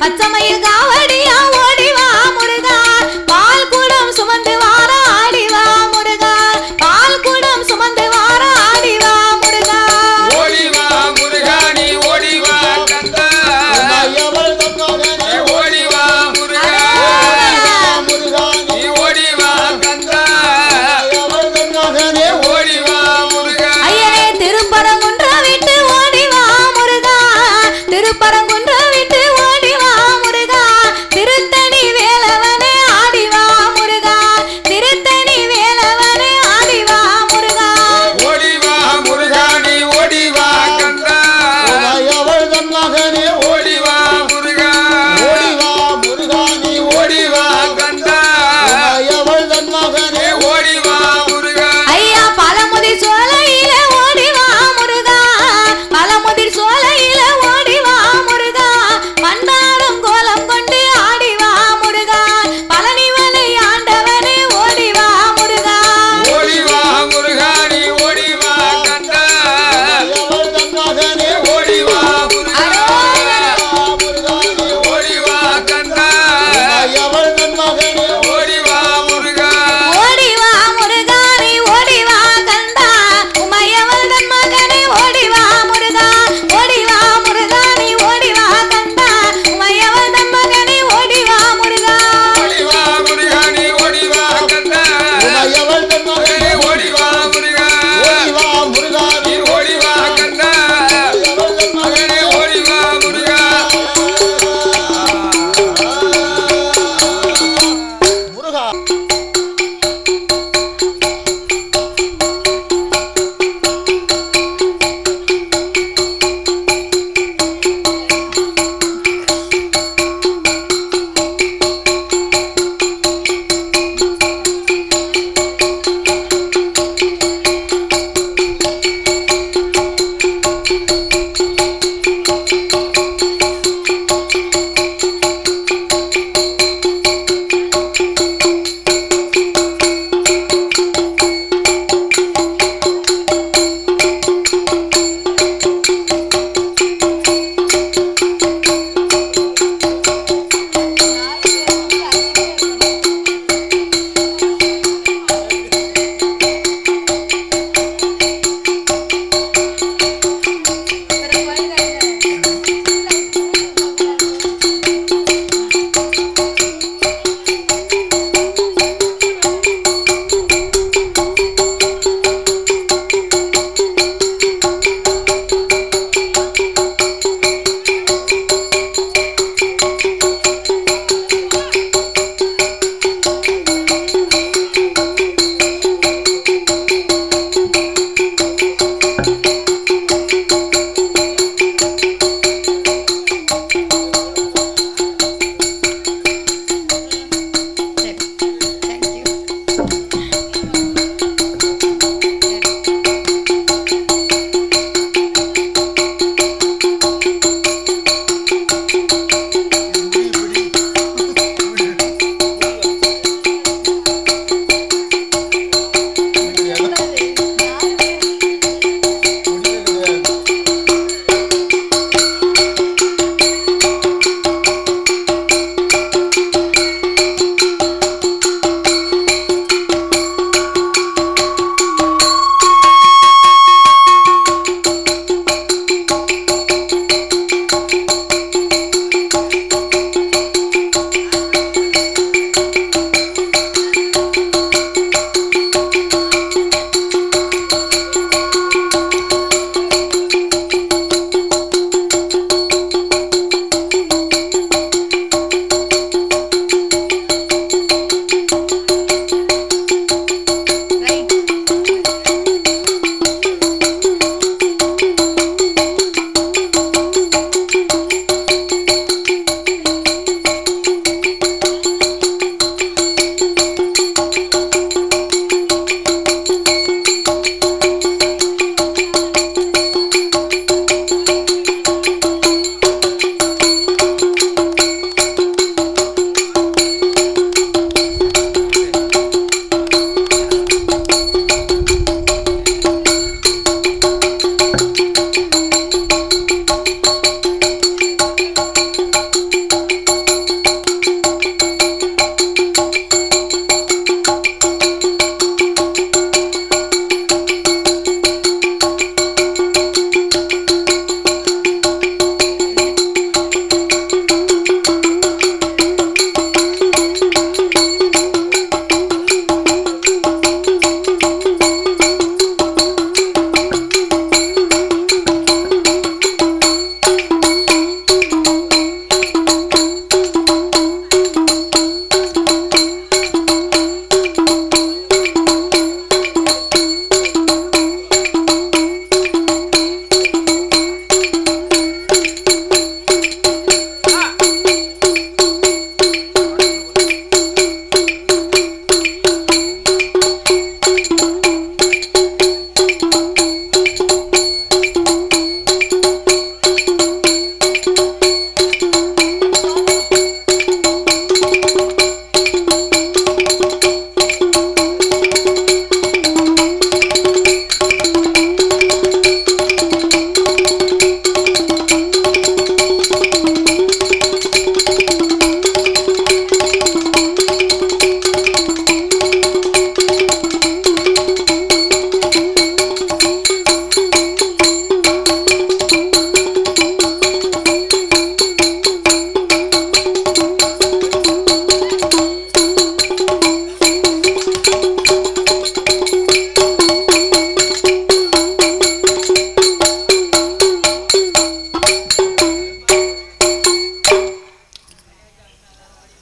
பச்சமையில் காவடியா ஓடிவா முருகா பால் குடம் சுமந்து வார ஆடிவா முருகா பால் குடம் சுமந்து வார ஆடிவா முருகா ஓடிவா முருகா நீ ஓடிவா கந்தா ஓடிவா முருகா நீ ஓடிவா கந்தா ஓடிவா முருகா ஐயனே திருப்பரங்குன்ற விட்டு ஓடிவா முருகா திருப்பரங்குன்ற விட்டு ஓடிவா முருகா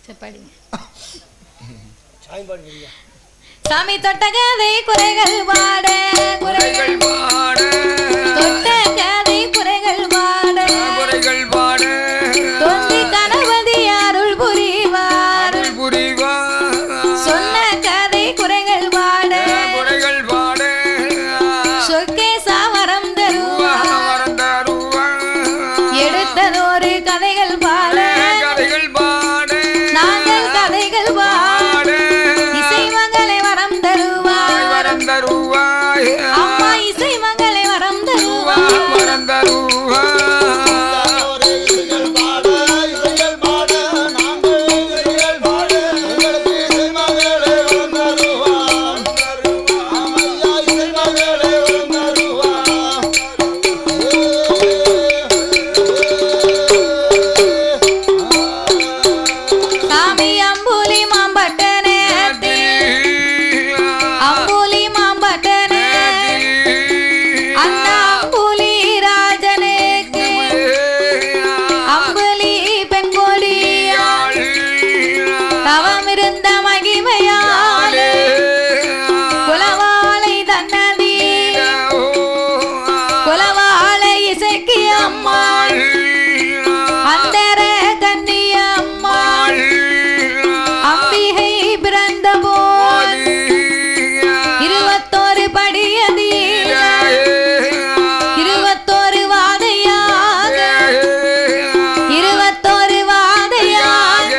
செப்பாடி சாமி தொட்ட கதை குறைகள் பாட குறைகள் பாட தொட்ட கதை குறைகள் பாட குறைகள் பாட தொந்தி கணபதி அருள் புரிவார் சொன்ன கதை குறைகள் பாட குறைகள் பாட சொர்க்கேசா வரம் தருவார் எடுத்ததொரு கதைகள் பாட கதைகள் பாட நாங்கள் கதைகள் பாட இசை மகளை வரம் தருவார் அம்மா இசை மகளை வரம் தருவார் சாமி அம்புலி மாம்பட்டனே அம்புலி மாம்பட்டனே அந்த அம்புலி ராஜனுக்கு அம்புலி பெண்கொடியாள் தவமிருந்த மகிமையாள் குலவாளை தன்னதி குலவாளை இசைக்கு அம்மாள் அந்தர கன்னிய அம்மாள் அம்பிகை பிறந்த போது 21 படியதில் 21 வாதையாக 21 வாதையாக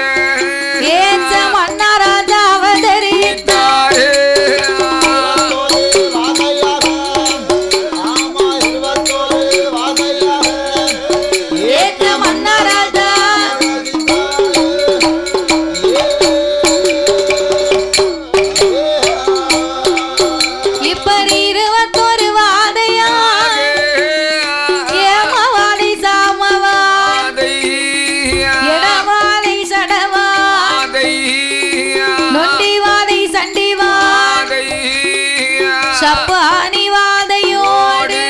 ஏச்ச மன்னராஜா அவதரித்தார் ஏச்ச மன்னராஜா இப்படி 21 வாதையாக ஏமவாதை சாமவாதை இடவாதை சடவாதை நொண்டிவாதை சண்டிவாதை சப்பானி வாதையோடு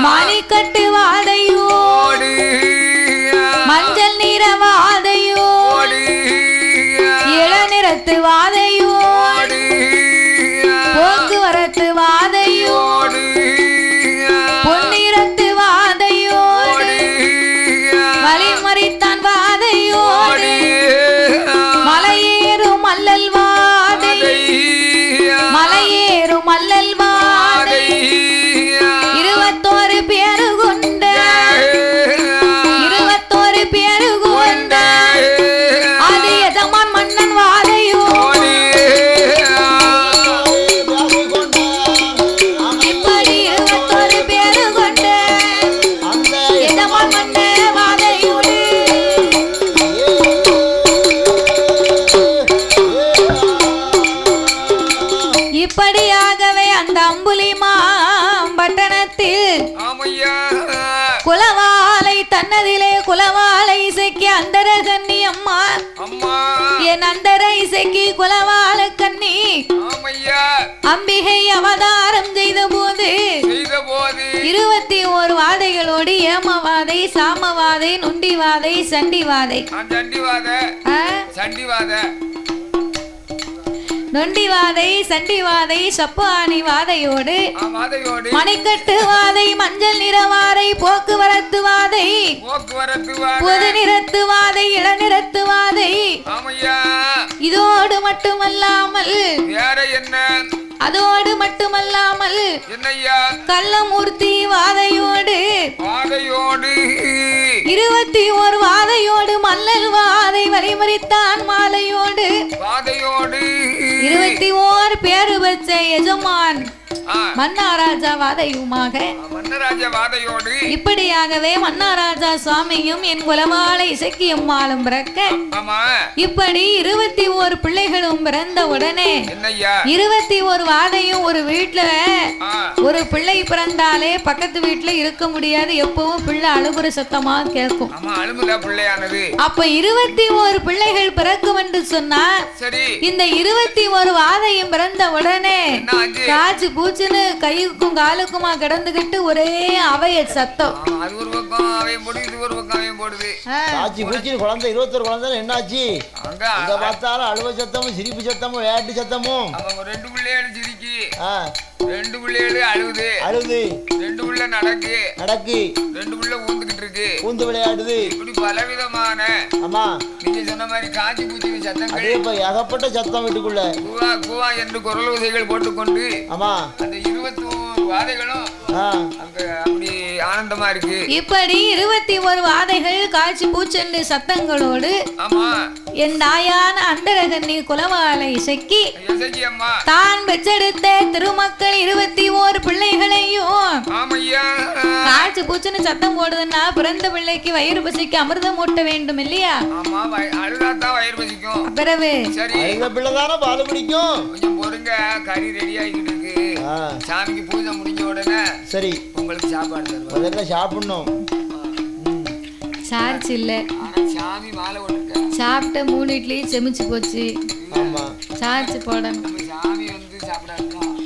மணிக்கட்டு வாதையோடு மஞ்சள் நிற வாதையோடு இளநிறத்து வாதையோடு போக்குவரத்து வாதையோடு பொன்னிறத்து வாதையோடு வழிமறித்தான் வாதையோடு மலையேறும் அல்லல் வாதை மலையேறும் அல்லல் வாதை 21 பேரு கொண்ட 21 பேரு கொண்ட அது எஜமான் மன்னன் வாதையோடு இப்படி 21 பேரு கொண்ட எஜமான் மன்னன் வாதையோடு இப்படியாகவே அந்த அம்புலிமா பட்டணத்தில் ஆமையா குலவாளை தன்னதிலே குலவாளை இசைக்கு அந்தர கன்னி அம்மா அம்மா என் அந்தர இசைக்கு குலவாள கன்னி ஆமையா அம்பிகை அவதாரம் செய்த போது 21 வாதைகளோடு ஏமவாதை சாமவாதை நுண்டிவாதை சண்டிவாதை சண்டிவாத நொண்டிவாதை சண்டிவாதை சப்பானி வாதையோடு மணிக்கட்டு வாதை மஞ்சள் நிறவாதை போக்குவரத்து வாதை பொது நிறத்து வாதை இளநிறத்து வாதை இதோடு மட்டுமல்லாமல் அதோடு மட்டுமல்லாமல் கள்ளமூர்த்தி வாதையோடு 21 வாதையோடு மல்லல் வாதை வழிமறித்தான் மாலையோடு 21 பேரு வச்ச எஜமான் மன்னாராஜா வாதையுமாக இப்படியாகவே மன்னாராஜா சுவாமியும் என் குலவாளை இசக்கியம்மாளும் பிறக்க இப்படி 21 பிள்ளைகளும் பிறந்த உடனே 21 வாதையும் ஒரு வீட்டுல ஒரு பிள்ளை பிறந்தாலே பக்கத்து வீட்டுல இருக்க முடியாது, எப்பவும் பிள்ளை அழுகுற சத்தமா கேட்கும். அப்ப 21 பிள்ளைகள் பிறக்கும் என்று சொன்னா இந்த 21 வாதையும் பிறந்த உடனே காட்சி பூச்சுன்னு கைக்கும் காலுக்குமா கிடந்துகிட்டு ஒரே அவைய சத்தம். அது ஒரு பக்கம் அவையும் போடுது, இது ஒரு பக்கம் அவையும் போடுது. காய்ச்சி பூச்சி குழந்தை 21 குழந்தை என்னாச்சு? அங்க பார்த்தாலும் அழுவ சத்தமும் சிரிப்பு சத்தமும் விளையாட்டு சத்தமும். அவங்க 2 பிள்ளைகள் சிரிக்கி, 2 பிள்ளைகள் அழுவுது, 2 பிள்ளை நடக்கு, 2 பிள்ளை ஊந்துகிட்டு இருக்கு, ஊந்து விளையாடுது. இப்படி பலவிதமான ஆமா நீங்க சொன்ன மாதிரி காஞ்சி பூச்சி சத்தங்கள், ஏகப்பட்ட சத்தம் வீட்டுக்குள்ள கூவா கூவா என்று குரல் உதைகள் போட்டுக்கொண்டு ஆமா அந்த 21 வாதைகளும் அங்க அப்படி ஆனந்தமா இருக்கு. இப்படி 21 வாதைகள் காய்ச்சி பூச்செண்டு சத்தங்களோடு ஆமா என் தாயான அந்தரகன்னி குலவாளை இசக்கி அம்மா தான் பெற்றெடுத்த திருமக்கள் 21 பிள்ளைகளையும் ஆமையா காய்ச்சி பூச்சுன்னு சத்தம் போடுதுன்னா பிறந்த பிள்ளைக்கு வயிறு பசிக்கு அமிர்தம் ஊட்ட வேண்டும் இல்லையா? ஆமா அழுதாத்தான் வயிறு பசிக்கும். பிறகு சரி பிள்ளைதானே பால் பிடிக்கும். கொஞ்சம் பொறுங்க, கறி ரெடி ஆகிட்டு இருக்கு. சாமிக்கு பூஜை முடிஞ்ச உடனே சரி உங்களுக்கு சாப்பாடு தருவோம். முதல்ல சாப்பிடணும். சார்ஜ் இல்ல, சாமி மாலை போட்டுருக்க. சாப்பிட்ட 3 இட்லி செமிச்சு போச்சு. ஆமா சார்ஜ் போடணும். சாமி வந்து சாப்பிடாது, சாமி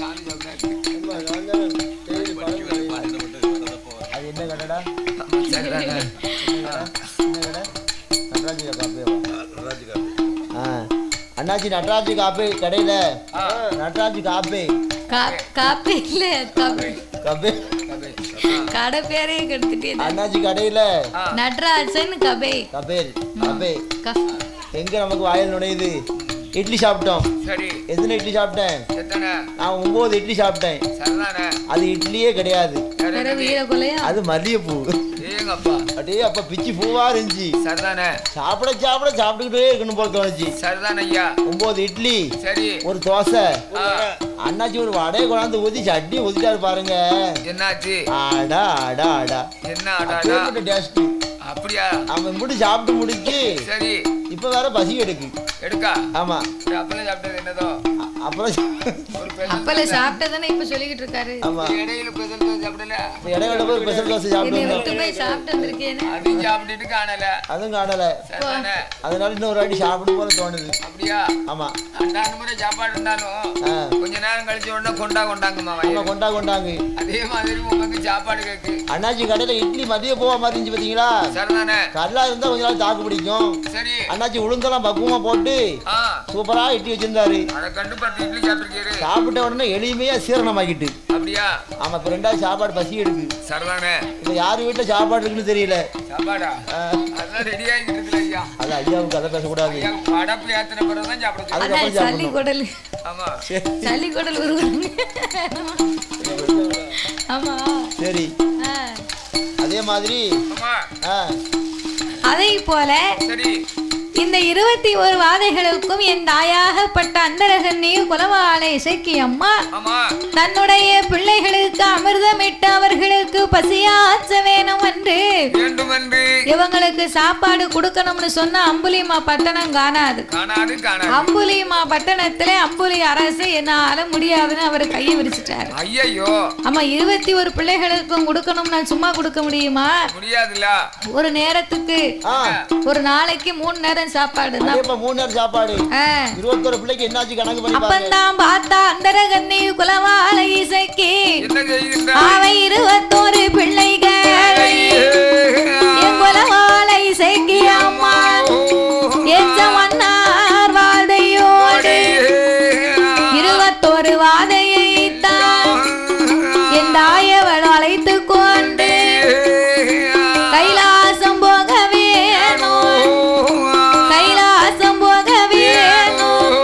சாப்பிடாது. அது என்ன கடைடா? அண்ணாச்சி நடராஜி காப்பி கடையில நடராஜி காப்பி காப்பி இல்ல கபே கடை பேரே கெடுத்துட்டே. அண்ணாச்சி கடையில நடராஜன் கபே கபேல் கபே எங்க நமக்கு வாயில் நுழையுது. இட்லி சாப்பிட்டோம். சரி எத்தனை இட்லி சாப்பிட்டேன்? நான் 9 இட்லி சாப்பிட்டேன். அது இட்லியே கிடையாது, அது மல்லிகைப்பூ. அப்படியே அப்ப பிச்சு பூவா இருந்துச்சு. சாப்பிட சாப்பிட சாப்பிட்டுக்கிட்டே இருக்கணும் போல தோணுச்சு. 9 இட்லி, ஒரு தோசை. அண்ணாச்சி ஒரு வடையை கொண்டாந்து ஊத்தி சட்னி ஊத்திட்டாரு பாருங்க. என்னாச்சு? ஆடா ஆடா ஆடா என்ன டேஸ்ட். அப்படியா? அவன் மட்டும் சாப்பிட்டு முடிச்சு சரி இப்ப வேற பசி எடுக்கா. ஆமா அப்பளம் சாப்பிட்டது என்னதோ அப்பளம் சாப்பிட்டதானே இப்ப சொல்லிக்கிட்டு இருக்காரு. ஆமா இடையில பெசல் தோசை சாப்பிடல, இடையில போய் பெசல் தோசை விட்டு போய் சாப்பிட்டு வந்திருக்கேன். அதையும் சாப்பிட்டுட்டு காணல, அதுவும் காணல. அதனால இன்னொரு வாட்டி சாப்பிடும் போல தோணுது. அப்படியா? ஆமா அண்டான முறை சாப்பாடு இருந்தாலும் கொஞ்ச நேரம் கழிச்ச உடனே கொண்டாங்கம்மா கொண்டாங்க. அதே மாதிரி உங்களுக்கு சாப்பாடு கேக்கு. அண்ணாச்சி கடையில இட்லி மதிய போவா மாதிரி இருந்துச்சு பாத்தீங்களா? சரிதானே. கல்லா இருந்தா கொஞ்ச நாள் தாக்கு பிடிக்கும். சரி அண்ணாச்சி உளுந்தெல்லாம் பக்குவமா போட்டு சூப்பரா இட்லி வச்சிருந்தாரு. அதை கண்டு பார்த்து இட்லி சாப்பிட்டுருக்கீரு. சாப்பிட்ட உடனே எளிமையா சீரணமாக்கிட்டு. அப்படியா? ஆமா இப்ப 2வது சாப்பாடு பசி எடுக்கு. சரிதானே. இப்ப யாரு வீட்டுல சாப்பாடு இருக்குன்னு தெரியல. சாப்பாடா அதெல்லாம் ரெடி ஆகிட்டு இருக்குல்ல ஐயா. அது ஐயாவுக்கு கதை பேசக்கூடாது. படப்பு ஏத்தின பிறகுதான் சாப்பிடுறது. சளி குடல். ஆமா சளி குடல் உருவாங்க. ஆமா சரி அதே மாதிரி அதை போல சரி இந்த 21 வாதைகளுக்கும் என் தாயாகப்பட்ட அந்தரகன்னி குலவாளை இசைக்கு அம்மா தன்னுடைய பிள்ளைகளுக்கு அமிர்தமிட்டு அவர்களுக்கு பசியாற்ற வேணும் என்று இவங்களுக்கு சாப்பாடு கொடுக்கணும்னு சொன்ன அம்புலிமா பட்டணம் காணாது. அம்புலிமா பட்டணத்திலே அம்புலி அரசு என்னால முடியாதுன்னு அவர் கையை விரிச்சிட்டாரு. ஐயோ ஆமா 21 பிள்ளைகளுக்கும் கொடுக்கணும், நான் சும்மா கொடுக்க முடியுமா? முடியாதுல்ல. ஒரு நேரத்துக்கு ஒரு நாளைக்கு 3 நேரம் சாப்பாடு தான். இப்ப 3 நேரம் சாப்பாடு 21 பிள்ளைக்கு என்னாச்சு கணக்கு பண்ணி பாருங்க. அப்பந்தான் பார்த்தா அந்தரகன்னி குலவாளை இசைக்கு அவை 21 பிள்ளைகள் என் குலவாளை இசைக்கு அம்மா எச்ச மன்னார் வாதையோடு 21 வாதையை தான் என் தாயவள் அழைத்து கொண்டு கைலாசம் போக வேணும், கைலாசம் போக வேணும்,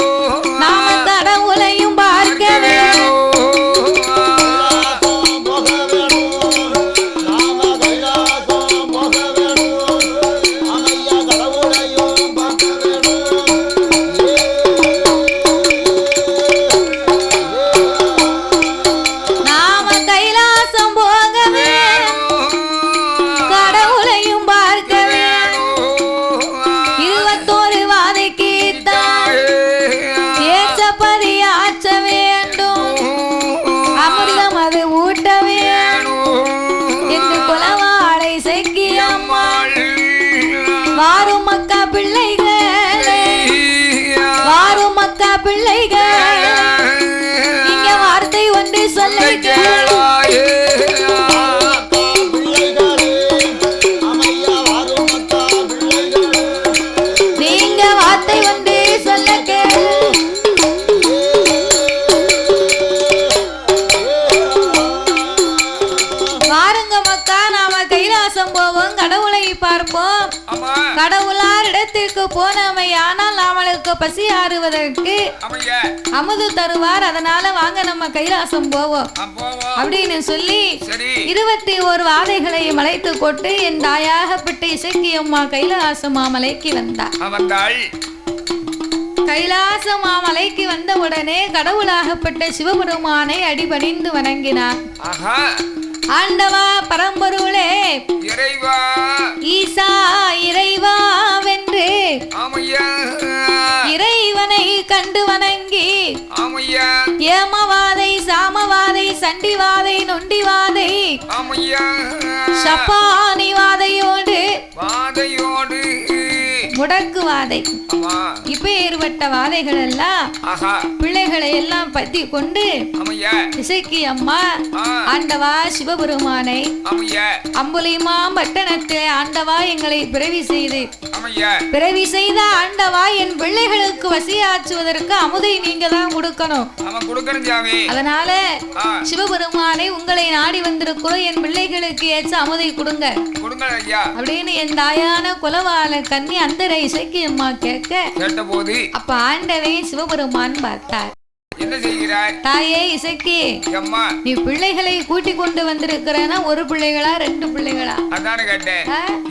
நாம கடவுளையும் பார்க்க வேணும். கடவுளார் இடத்திற்கு போனமையானால் அவளுக்கு பசி ஆறுவதற்கு அமுது தருவார். அதனால வாங்க நம்ம கைலாசம் போவோம் அப்படின்னு சொல்லி 21 வாதைகளையும் அழைத்து கொண்டு என் தாயாகப்பட்ட இசக்கியம்மா கைலாச மாமலைக்கு வந்தாள். கைலாச மாமலைக்கு வந்த உடனே கடவுளாகப்பட்ட சிவபெருமானை அடிபணிந்து வணங்கினார். ஆண்டவா பரம்பொருளே இறைவா ஈசா இறைவா வென்று இறைவனை கண்டு வணங்கி ஏமவாதை சாமவாதை சண்டிவாதை நொண்டிவாதை சப்பானிவாதையோடு முடக்குவாதை இப்ப ஏற்பட்ட வாதைகள் எல்லாம் பிள்ளைகளை எல்லாம் பத்தி கொண்டு இசைக்கு அம்மா ஆண்டவா சிவபெருமானை அம்புலிமா பட்டணத்திலே ஆண்டவா எங்களை பிறவி செய்த ஆண்டவா என் பிள்ளைகளுக்கு வசியாற்றுவதற்கு அமுதை நீங்க தான் கொடுக்கணும். அதனால சிவபெருமானை உங்களை நாடி வந்திருக்கிறோம், என் பிள்ளைகளுக்கு ஏற்ற அமுதை கொடுங்க அப்படின்னு என் தாயான குலவாள கன்னி அந்த இசைக்கு அம்மா கேட்ட போது அப்ப ஆண்டவே சிவபெருமான் பார்த்தார். என்ன செய்கிறார்? தாயே இசைக்கு நீ பிள்ளைகளை கூட்டி கொண்டு வந்திருக்கிறனா ஒரு பிள்ளைகளா 2 பிள்ளைகளா? அதானே கேட்டேன்.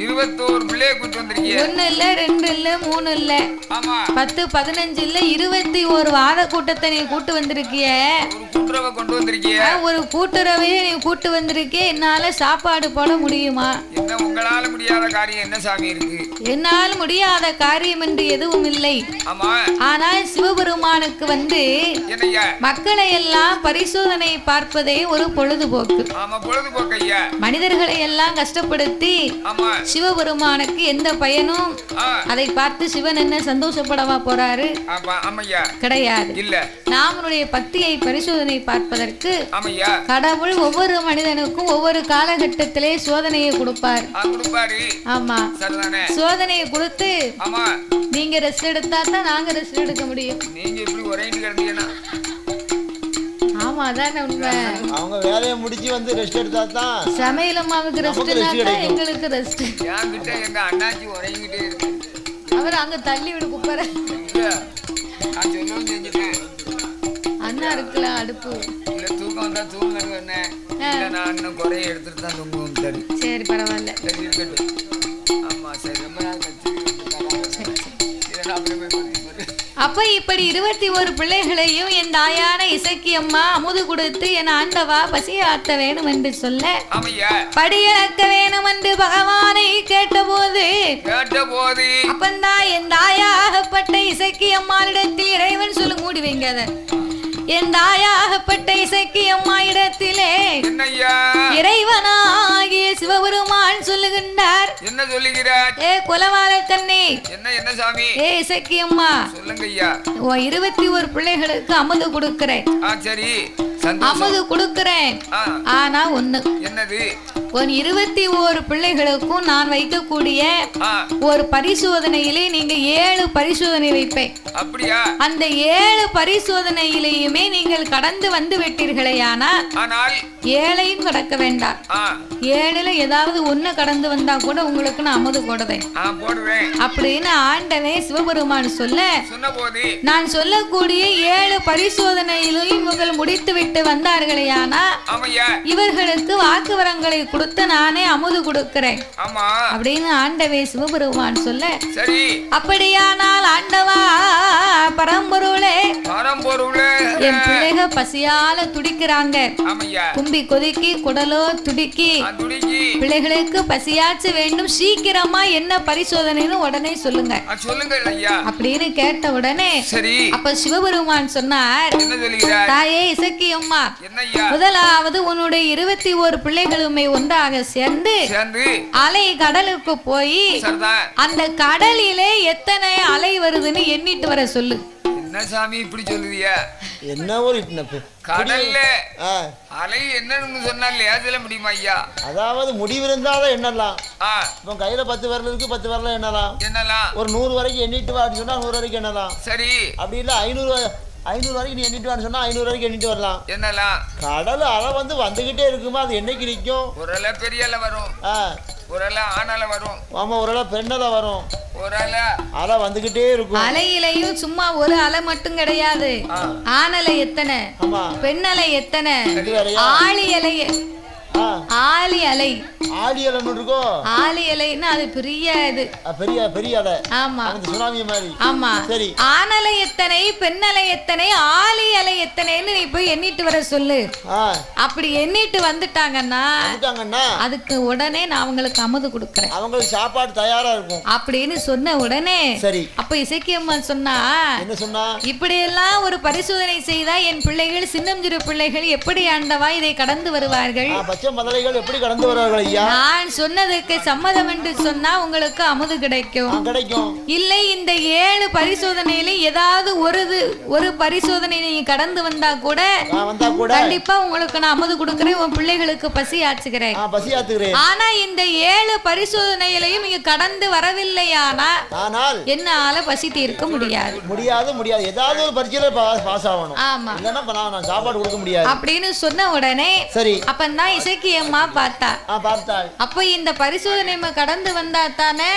21 பிள்ளையை கூட்டி வந்திருக்கீங்க. 1 இல்ல 2 இல்ல 3 இல்ல. ஆமா 10 15 இல்ல 21 வாத கூட்டத்தை நீ கூட்டி வந்திருக்கிய. ஒரு கூட்டுறவை கொண்டு வந்திருக்கீங்க. ஒரு கூட்டுறவையே நீ கூட்டி வந்திருக்கே. என்னால சாப்பாடு போட முடியுமா? என்ன உங்களால முடியாத காரியம் என்ன சாமி இருக்கு? என்னால் முடியாத காரியம் என்று எதுவும் இல்லை. ஆமா ஆனால் சிவபெருமானுக்கு வந்து மக்களை எல்லாம் பரிசோதனை பார்ப்பதே ஒரு பொழுதுபோக்கு. மனிதர்களை எல்லாம் கஷ்டப்படுத்தி சிவபெருமானுக்கு எந்த பயனும் அதை பார்த்து சிவன் என்ன சந்தோஷப்படவா போறாரு? கிடையாது. நாமளுடைய பக்தியை பரிசோதனை பார்ப்பதற்கு கடவுள் ஒவ்வொரு மனிதனுக்கும் ஒவ்வொரு காலகட்டத்திலே சோதனையை கொடுப்பார். ஆமா சோதனையை கொடுத்து நீங்க ரெஸ்ட் எடுத்தா தான் நாங்க ரெஸ்ட் எடுக்க முடியும். ஆமா அதானே உண்மை. அவங்க வேலையை முடிச்சு வந்து ரெஸ்ட் எடுத்தா தான் சமையல் அம்மாவுக்கு ரெஸ்ட்னா எங்களுக்கு ரெஸ்ட். என்கிட்ட எங்க அண்ணாச்சி உறங்கிட்டே இருக்கு. அவர் அங்க தள்ளி விடு குப்பற. நான் சொல்லவும் செஞ்சுட்டேன். அண்ணா இருக்குல அடுப்பு. இல்ல தூக்கம் வந்தா தூங்குறது என்ன? இல்ல நான் அண்ணன் குறைய எடுத்துட்டு தான் தூங்குவோம். சரி சரி பரவாயில்ல. சரி இருக்கட்டும். ஆமா சரி ரொம்ப நாள் கழிச்சு இதெல்லாம் அப்படியே போய் அப்ப இப்படி 21 பிள்ளைகளையும் என் தாயான இசக்கி அம்மா அமுது கொடுத்து என் ஆண்டவா பசியாத்த வேணும் என்று சொல்ல படியளக்க வேணும் என்று பகவானை கேட்டபோது அப்பந்தான் என் தாயாகப்பட்ட இசக்கி அம்மாளிடத்தில் இறைவன் சொல்லு மூடி வைங்க அத. என் தாயாகப்பட்ட இசக்கி அம்மா இடத்திலே இறைவனாகிய சிவபெருமான் சொல்லுகின்றார். என்ன சொல்லுகிறார்? ஏ குலவாள கண்ணே என்ன சாமி? ஏ இசக்கி அம்மா சொல்லுங்க ஐயா. 21 பிள்ளைகளுக்கு அமுது கொடுக்கிறேன். சரி அமுது கொடுக்கிறேன். ஆனா ஒண்ணு என்னது? 21 பிள்ளைகளுக்கும் நான் வைக்கக்கூடிய ஒரு பரிசோதனையிலே நீங்க 7 பரிசோதனை வைப்பேன். அப்படியா? அந்த 7 பரிசோதனையிலேயுமே நீங்கள் கடந்து வந்து விட்டீர்களேயானால் 7ஐயும் கடக்க வேண்டாம். 7ல ஏதாவது ஒண்ணு கடந்து வந்தா கூட உங்களுக்கு நான் அமுது போடுவேன் அப்படின்னு ஆண்டவே சிவபெருமான் சொல்ல நான் சொல்லக்கூடிய 7 பரிசோதனையிலும் இவர்கள் முடித்து விட்டு வந்தார்களேயானா இவர்களுக்கு வாக்கு வரங்களை கொடுத்து நானே அமுது கொடுக்கிறேன் அப்படின்னு ஆண்டவே சிவபெருமான் சொல்ல அப்படியானால் ஆண்டவா பரம்பொருளே என் பிள்ளைக பசியால துடிக்கிறாங்க. கும்பி கொதிக்கி குடலோ துடிக்கி பிள்ளைகளுக்கு பசியாச்சு வேண்டும், சீக்கிரமா என்ன பரிசோதனைன்னு உடனே சொல்லுங்க அப்படின்னு கேட்ட உடனே அப்ப சிவபெருமான் சொன்னார், தாயே இசக்கி அம்மா முதலாவது உன்னுடைய 21 பிள்ளைகளுமே ஒன்றாக சேர்ந்து அலை கடலுக்கு போய் அந்த கடலிலே எத்தனை அலை வருதுன்னு எண்ணிட்டு வர சொல்லு. என்ன சாமி இப்படி சொல்லுவியா? என்ன ஒரு கடல்ல அலை என்னன்னு சொன்னாலே சொல்ல முடியுமா ஐயா? அதாவது முடிவு இருந்தாதான் எண்ணலாம். இப்போ கையில 10 விரல் இருக்கு, 10 விரல எண்ணலாம். ஒரு 100 வரைக்கும் எண்ணிட்டு வா அப்படின்னு சொன்னா 100 வரைக்கும் எண்ணலாம். சரி. அப்படி இல்ல 500 500 வரைக்கும் நீ எண்ணிட்டு வான்னு சொன்னா 500 வரைக்கும் எண்ணிட்டு வரலாம். என்னலாம் கடல் அலை வந்துகிட்டே இருக்குமா, அது என்னைக்கு நிற்கும்? ஒரு அலை பெரிய அலை வரும், ஒரு அலை ஆனால வரும். ஆமா, ஒரு அலை பெண்ணல வரும், ஒரு அலை வந்துகிட்டே இருக்கும். அலையிலையும் சும்மா ஒரு அலை மட்டும் கிடையாது. ஆனலை எத்தனை, பெண்ணலை எத்தனை, ஆழி அலை, ஆலி அலை, ஆலி அலை இருக்கோ. ஆலி அலைன்னா அது பெரிய இது, பெரிய பெரிய அலை. ஆமா, அந்த சுனாமி மாதிரி. ஆமா. சரி, ஆனலை எத்தனை, பெண்ணலை எத்தனை, ஆலி அலை எத்தனைன்னு நீ போய் எண்ணிட்டு வர சொல்லு. அப்படி எண்ணிட்டு வந்துட்டாங்கன்னா அதுக்கு உடனே நான் அவங்களுக்கு அமுது கொடுக்கறேன், அவங்களுக்கு சாப்பாடு தயாரா இருக்கும் அப்படின்னு சொன்ன உடனே. சரி, அப்ப இசக்கியம்மா சொன்னா, என்ன சொன்னா? இப்படி எல்லாம் ஒரு பரிசோதனை செய்தா என் பிள்ளைகள், சின்னஞ்சிறு பிள்ளைகள் எப்படி ஆண்டவா இதை கடந்து வருவார்கள், மதலைகள் எப்படி கடந்து வருவார்கள் ஐயா? நான் சொன்னதுக்கு சம்மதம் என்று சொன்னா உங்களுக்கு அமுது கிடைக்கும். இல்லை, இந்த 7 பரிசோதனையில ஏதாவது ஒரு பரிசோதனை நீங்க கடந்து வந்தா கூட கண்டிப்பா உங்களுக்கு நான் அமுது கொடுக்கிறேன், உன் பிள்ளைகளுக்கு பசி ஆச்சுக்கிறேன். ஆனா இந்த 7 பரிசோதனையிலையும் நீங்க கடந்து வரவில்லையானா என்னால பசி தீர்க்க முடியாது. முடியாது, ஏதாவது ஒரு பரீட்சையில பாஸ் ஆகணும். ஆமா, இல்லன்னா நான் சாப்பாடு கொடுக்க முடியாது அப்படின்னு சொன்ன உடனே சரி, அப்பந்தான் இசக்கியம்மா பார்த்தாள். அப்ப இந்த பரிசோதனை கடந்து வந்தா தானே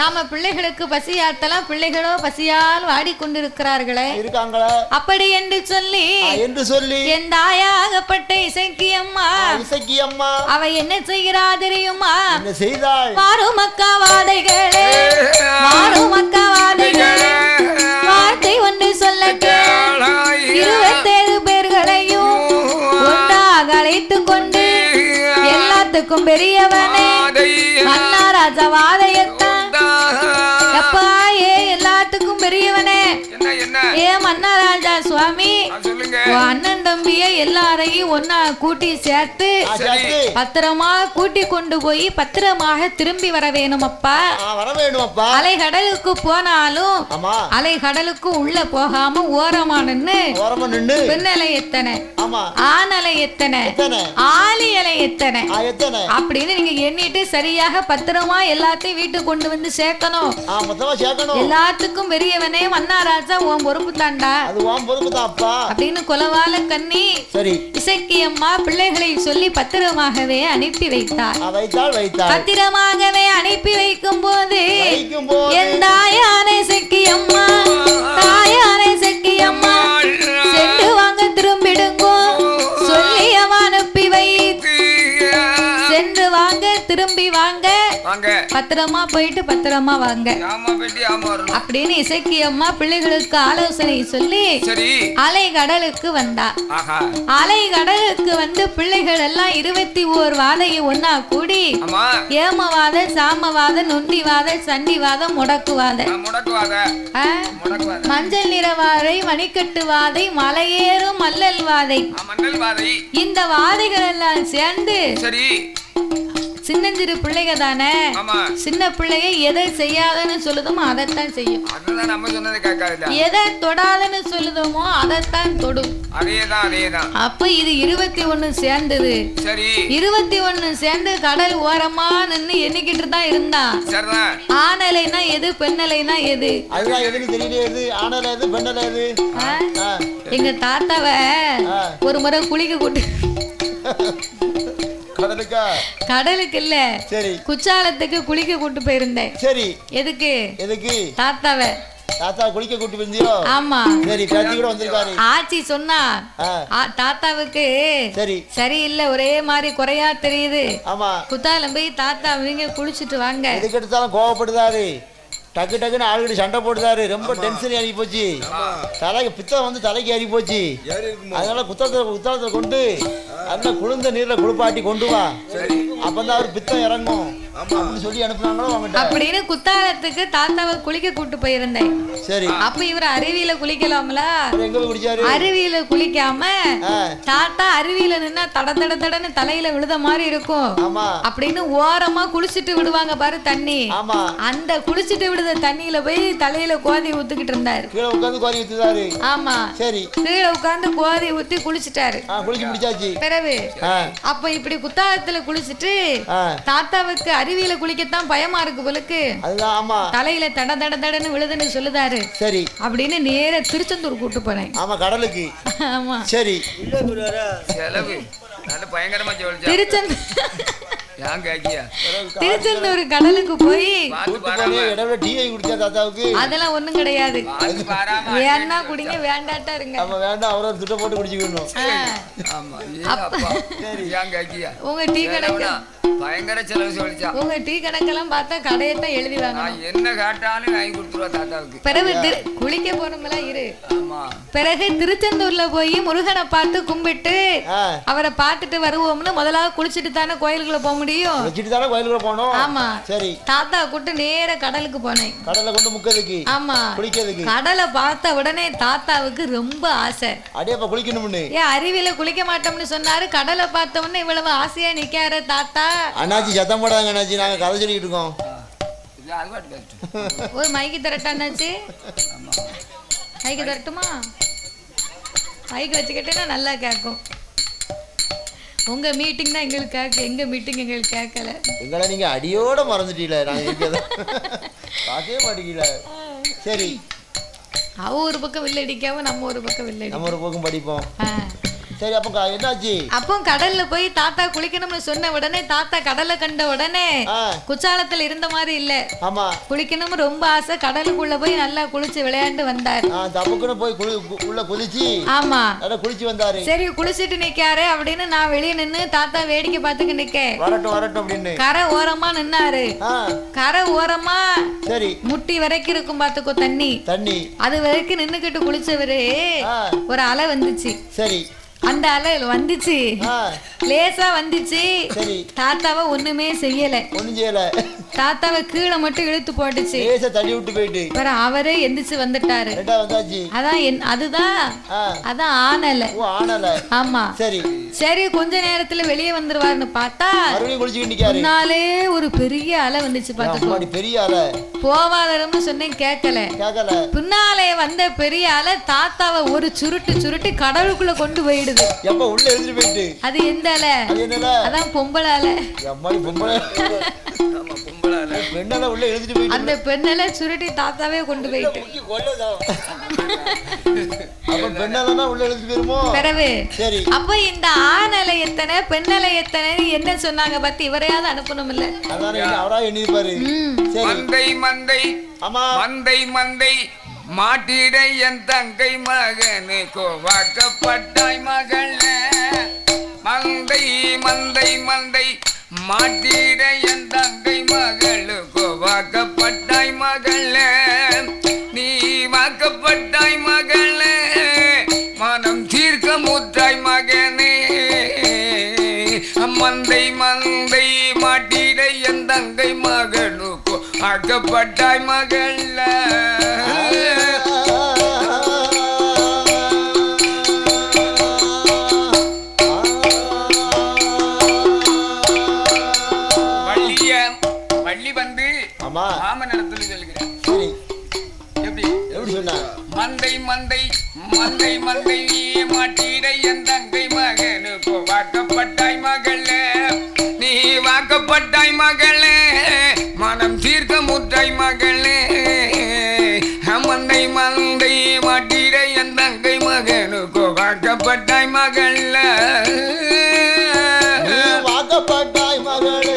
நாம பிள்ளைகளுக்கு பசி ஆத்தலாம், பிள்ளைகளோ பசியால் வாடிக்கொண்டிருக்கிறார்களே இருக்காங்களே, அப்படி என்று சொல்லி என் தாயாகப்பட்ட இசக்கியம்மா அவ என்ன செய்கிறா தெரியுமா? என்ன செய்தாள்? மாறுமக்கா வாதைகளே, மாறுமக்கா வாதைகளே, வார்த்தை ஒன்று சொல்ல 27 பேர்களையும் ஒன்றாக அழைத்துக் கொண்டு எல்லாத்துக்கும் பெரியவனே மன்னாராஜா வாதையத்தான் எப்பா, எல்லாத்துக்கும் பெரியவனே ஏ மன்னாராஜா சுவாமி, அண்ணன் தம்பிய எல்லாரையும் ஒன்னா கூட்டி சேர்த்து பத்திரமா கூட்டி கொண்டு போய் பத்திரமாக திரும்பி வர வேணும் அப்பா. அலை கடலுக்கு போனாலும் அலை கடலுக்கு உள்ள போகாம ஓரமா நின்னு பெண்ணலை எத்தனை, ஆனலை எத்தனை, ஆலி அலை எத்தனை அப்படின்னு நீங்க எண்ணிட்டு சரியாக பத்திரமா எல்லாத்தையும் வீட்டுக்கு கொண்டு வந்து சேர்க்கணும். எல்லாத்துக்கும் பெரியவனே மன்னாராஜா உன் பொறுப்பு தாண்டா அப்படின்னு குலவால கண்ணி இசக்கியம்மா பிள்ளைகளை சொல்லி பத்திரமாகவே அனுப்பி வைத்தார். பத்திரமாகவே அனுப்பி வைக்கும் போது என் தாயான இசக்கியம்மா, தாயான இசக்கியம்மா சென்று வாங்க திரும்பிடுங்கோ சொல்லி அவன் அனுப்பி வைத்து சென்று வாங்க, திரும்பி வாங்க, பத்திரமா போயிட்டு பத்திரமா வாங்க அப்படின்னு இசக்கியம்மா பிள்ளைகளுக்கு ஆலோசனை சொல்லி அலை கடலுக்கு வந்தா. அலை கடலுக்கு வந்து பிள்ளைகள் எல்லாம் 21 வாதையை ஒன்னா கூடி ஏமவாத, சாமவாத, நொண்டிவாத, சண்டிவாதம், முடக்குவாத, மஞ்சள் நிறவாதை, மணிக்கட்டு வாதை, மலையேறும் மல்லல் வாதை, இந்த வாதைகள் எல்லாம் சேர்ந்து சின்னஞ்சிறு பிள்ளைங்க தானே, சின்ன பிள்ளைய எதை செய்யாதன்னு சொல்லுதோமோ அதைத்தான் செய்யும், எதை தொடாதன்னு சொல்லுதோமோ அதைத்தான் தொடும். அப்ப இது 21 சேர்ந்தது. 21 சேர்ந்து கடல் ஓரமா நின்னு எண்ணிக்கிட்டு தான் இருந்தான். ஆனலைனா எது, பெண்ணலைனா எது? எங்க தாத்தாவ ஒரு முறை குளிக்க கூட்டு கடலுக்கு இல்ல, சரி, குச்சாலத்துக்கு குளிக்க கூட்டு போயிருந்தேன். சரி, எதுக்கு? தாத்தா குளிக்க கூட்டு போயிருந்தியோ? ஆமா. சரி, பேத்தி கூட வந்திருக்காரு. ஆச்சி சொன்னா தாத்தாவுக்கு சரி இல்ல, ஒரே மாதிரி குறையா தெரியுது. ஆமா, குத்தாலம் போய் தாத்தா அவங்க குளிச்சுட்டு வாங்க. எதுக்கு எடுத்தாலும் கோவப்படுதாரு, டக்கு டக்குன்னு ஆளுகிட்ட சண்டை போடுதாரு, ரொம்ப டென்ஷன் ஏறி போச்சு, தலைக்கு பித்தம் வந்து தலைக்கு ஏறி போச்சு. அதனால குத்தாலத்தை கொண்டு அந்த குளிர்ந்த நீர்ல குளிப்பாட்டி கொண்டு வா, அப்பதான் அவர் பித்தம் இறங்கும் அப்படின்னு சொல்லி அனுப்புனாங்களோ அப்படின்னு குத்தாலத்துக்கு தாத்தாவை குளிக்க கூட்டு போயிருந்தேன். சரி, அப்ப இவர் அருவியில குளிக்கலாம்ல, எங்க குளிச்சாரு? அருவியில குளிக்காம தாத்தா அருவியில நின்னா தட தட தடன்னு தலையில விழுத மாதிரி இருக்கும் அப்படின்னு ஓரமா குளிச்சுட்டு விடுவாங்க பாரு தண்ணி, அந்த குளிச்சுட்டு விடுத தண்ணியில போய் தலையில கோதி ஊத்துக்கிட்டு இருந்தாரு. கீழே உட்கார்ந்து கோதி ஊத்துறாரு. ஆமா, சரி, கீழே உட்கார்ந்து கோதி ஊத்தி குளிச்சுட்டாரு. குளிச்சு முடிச்சாச்சு. பிறகு அப்ப இப்படி குத்தாலத்துல குளிச்சுட்டு தாத்தாவுக்கு அருவியில குளிக்கத்தான் பயமா இருக்கு போலுக்கு. அதுதான் ஆமா. தலையில தட தட தடன்னு விழுதுன்னு சொல்லுதாரு. சரி அப்படின்னு நேர திருச்செந்தூர் கூட்டு போனேன். ஆமா கடலுக்கு. ஆமா சரி. செலவு நல்ல பயங்கரமா சொல்லிச்சா. திருச்செந்தூர் கடலுக்கு போய் அதெல்லாம் ஒண்ணும் கிடையாது. வேணா குடிங்க வேண்டாட்டா இருங்க. உங்க டீ கடைக்கு பயங்கர செலவு சொல்லிச்சா. உங்க டீ கடைக்கெல்லாம் பார்த்தா கடையத்தான் எழுதி வாங்க. என்ன காட்டாலும் வாங்கி கொடுத்துருவா தாத்தாவுக்கு. பிறகு குளிக்க போறோம்ல இரு. பிறகு திருச்செந்தூர்ல போய் முருகனை பார்த்து கும்பிட்டு அவரை பார்த்துட்டு வருவோம்னு முதலாவது குளிச்சுட்டு தானே கோயிலுக்குள்ள போக முடியும். கோயிலுக்குள்ள போனோம். ஆமா சரி. தாத்தா கூட்டு நேர கடலுக்கு போனேன். கடலை கொண்டு முக்கிறதுக்கு. ஆமா குளிக்கிறதுக்கு. கடலை பார்த்த உடனே தாத்தாவுக்கு ரொம்ப ஆசை. அடியப்ப குளிக்கணும்னு. ஏன் அருவியில குளிக்க மாட்டோம்னு சொன்னாரு. கடலை பார்த்த உடனே இவ்வளவு ஆசையா நிக்காரு தாத்தா. அண்ணாச்சி சத்தம் போடாங்க அண்ணாச்சி, நாங்க கதை சொல்லிட்டு இருக்கோம். ஒரு மைக்கு தரட்டா அண்ணாச்சி? மைக்கு தரட்டுமா? மைக்கு வச்சுக்கிட்டேன்னா நல்லா கேட்கும். உங்க மீட்டிங் தான் எங்களுக்கு கேட்க, எங்க மீட்டிங் எங்களுக்கு கேட்கல. எங்களை நீங்க அடியோட மறந்துட்டீல, நாங்க பார்க்கவே மாட்டீங்கள. சரி அவ ஒரு பக்கம் வில்ல அடிக்காம நம்ம ஒரு பக்கம் வில்ல, நம்ம ஒரு பக்கம் படிப்போம். சரி அப்ப என்னாச்சு? அப்போ கடல்ல போய் தாத்தா குளிக்கணும்னு சொன்ன உடனே தாத்தா கடலை கண்ட உடனே குச்சாலத்துல இருந்த மாதிரி இல்ல. ஆமா குளிக்கணும் ரொம்ப ஆசை. கடலுக்குள்ள போய் நல்லா குளிச்சு விளையாண்டு வந்தார். தப்புக்குன்னு போய் உள்ள குளிச்சு. ஆமா குளிச்சு வந்தாரு. சரி குளிச்சிட்டு நிக்காரு அப்படின்னு நான் வெளியே நின்னு தாத்தா வேடிக்கை பார்த்துக்கு நிக்க. வரட்டும் வரட்டும் அப்படின்னு கரை ஓரமா நின்னாரு. கரை ஓரமா சரி முட்டி வரைக்கும் இருக்கும் பாத்துக்கோ தண்ணி. தண்ணி அது வரைக்கும் நின்னுக்கிட்டு குளிச்சவரு ஒரு அலை வந்துச்சு. சரி அந்த அலை வந்துச்சு, லேசா வந்துச்சு. தாத்தாவை ஒண்ணுமே செய்யல. தாத்தாவை கீழே மட்டும் இழுத்து போட்டுச்சு. தள்ளி விட்டு போயிட்டு அவரே எந்திரிச்சு வந்துட்டாரு. அதான் ஆனல. ஆமா சரி சரி. கொஞ்ச நேரத்துல வெளியே வந்துருவாருன்னு பார்த்தா முன்னாலே ஒரு பெரிய அலை வந்துச்சு. பாத்துக்கோ பெரிய அலை. போவாதரம்னு சொன்னேன் கேட்கல. பின்னாலே வந்த பெரிய அலை தாத்தாவை ஒரு சுருட்டு சுருட்டி கடலுக்குள்ள கொண்டு போயிடுது. உள்ள எழுதி போயிட்டு. அது எந்த அலை? அதான் பொம்பளை அலை. அந்த பெண்ணால சுருட்டி தாத்தாவே கொண்டு போயிட்டு. அப்ப இந்த ஆணலை எத்தனை பெண்ணலை எத்தனை என்ன சொன்னாங்க பத்தி இவரையாவது அனுப்பணும் இல்ல. மந்தை மந்தை மந்தை மந்தை மாட்டிட என் தங்கை மகனு கோவாக்கப்பட்டாய் மகள். மந்தை மந்தை மந்தை மாட்டிட என் தங்கை மகள் கோவாக்கப்பட்டாய் மகள். நீ வாக்கப்பட்டாய் மகள், மனம் தீர்க்க முற்றாய் மகனே. மந்தை மந்தை மாட்டிட என் தங்கை மகளுக்கு ஆக்கப்பட்டாய் மகள். மந்தை மந்தை மந்தை மந்தை மாட்டிட என் தங்கை மகனு வாக்கப்பட்டாய் மகளே. நீ வாக்கப்பட்டாய் மகளே, மனம் தீர்க்க முற்றாய் மகளே. மந்தை மந்தை மாட்டிட என் தங்கை மகனு வாக்கப்பட்டாய் மகள். வாக்கப்பட்டாய் மகளே.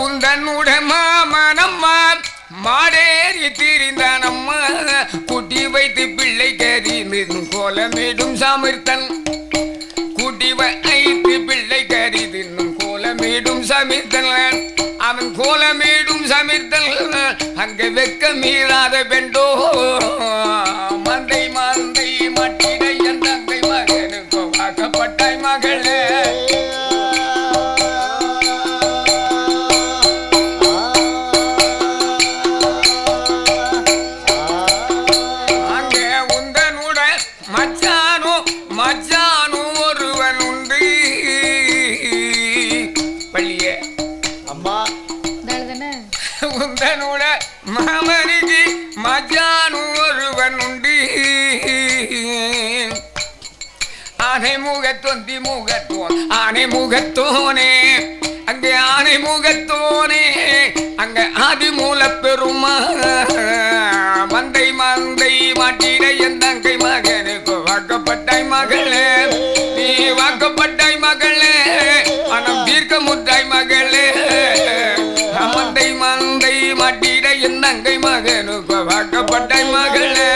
உந்தனுட மாமனம்மா மாடேறி திரிந்தானம்மா. குட்டி வைத்து பிள்ளை கறிந்தும் கோலமிடும் சமிர்த்தன். குட்டி வைத்து பிள்ளை கறிதும் கோலமிடும் சமிர்த்தன். அவன் கோலமிடும் சமிர்த்தன் அங்க வெக்க மீறாத பெண்டோ. மந்தை மந்தை மட்டிட என் தங்கை மகனுக்கு வாக்கப்பட்டாய் மகளே. மச்சானோ தொந்தி முகத்தோன் ஆனை முகத்தோனே அங்கே ஆனை முகத்தோனே அங்க ஆதிமூல பெருமா மந்தை மந்தை மாட்டிட என் தங்கை மகனுக்கு வாக்கப்பட்டாய் மகளே நீ வாக்கப்பட்டாய் மகளே மனம் தீர்க்க முத்தாய் மகளே மந்தை மந்தை மாட்டிட என் தங்கை மகனுக்கு வாக்கப்பட்டாய் மகளே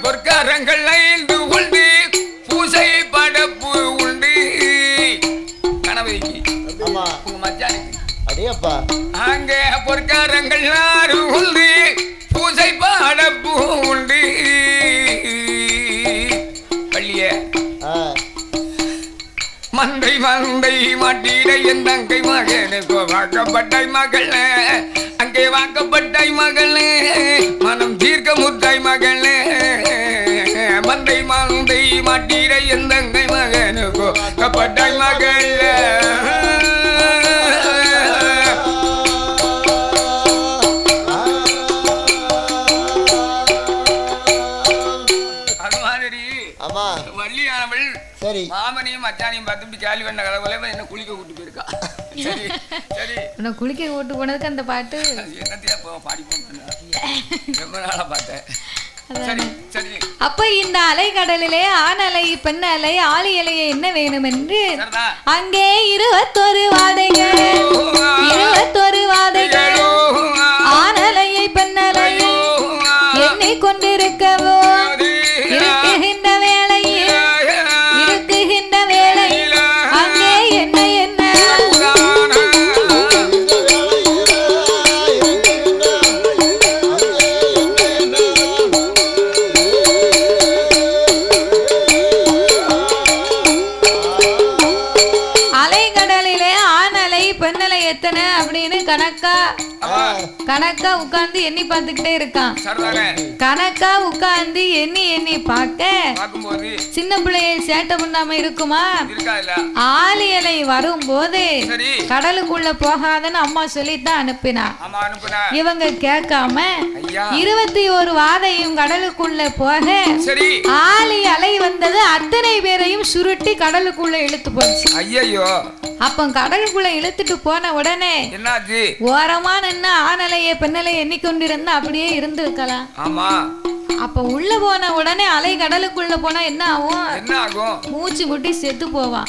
பொற்காரங்கள் 5 உண்டு பூசை படப்பு உண்டு கணவதிக்கு உங்க மச்சானுக்கு அடேப்பா அங்கே பொற்காரங்கள் 6 உண்டு பூசை படப்பு உண்டு பள்ளிய மந்தை மந்தை மாட்டிட என் தங்கை மகனுக்கு வாக்கப்பட்டாய் மகளே அங்கே வாக்கப்பட்டாய் மகளே மனம் தீர்க்க முத்தாய் மகளே மந்தை மந்தை மாட்டிட என் தங்கை மகனுக்கு வாக்கப்பட்டாய் மகளே அது மாதிரி வள்ளியானவள் சரி மாமனையும் மச்சானையும் பார்த்துட்டு ஜாலி பண்ண கலவலை என்ன குளிக்க கூட்டு போயிருக்கா சரி சரி உன்னை குளிக்க கூட்டு போனதுக்கு அந்த பாட்டு என்னத்தையா பாடி ரொம்ப நாளா பார்த்தேன் சரி சரி அப்ப இந்த அலைக்கடலிலே ஆண் அலை பெண் அலை ஆளி அலையை என்ன வேணும் என்று அங்கே 21 வாதைகள் 21 வாதைகள் ஆண் அலையை பெண் அலையை எண்ணிக் கொண்டிருக்கவோ இருக்குகின்ற வேளையில் அங்கே என்ன என்ன அலைக்கடலிலே ஆண் அலை பெண் அலை எத்தனை அப்படின்னு கணக்கா உட்கார்ந்து எண்ணி பார்த்துக்கிட்டே இருக்கான். கணக்கா உட்கார்ந்து எண்ணி எண்ணி பார்க்கும்போது சின்ன பிள்ளைகள் சேட்டை பண்ணாம இருக்குமா? ஆளி அலை வரும்போது கடலுக்குள்ள போகாதன்னு அம்மா சொல்லித்தான் அனுப்பினா. இவங்க கேட்காம 21 வாதையும் கடலுக்குள்ள போக ஆளி அலை வந்தது அத்தனை பேரையும் சுருட்டி கடலுக்குள்ள இழுத்து போச்சு. ஐயோ அப்ப கடலுக்குள்ள இழுத்துட்டு போன உடனே என்னாச்சு? ஓரமா நின்று ஆணலையை பெண்ணலையை எண்ணிக்கொண்டிருந்தா அப்படியே இருந்திருக்கலாம். ஆமா. அப்ப உள்ள போன உடனே அலை கடலுக்குள்ள போனா என்ன ஆகும்? மூச்சு முட்டி செத்து போவான்.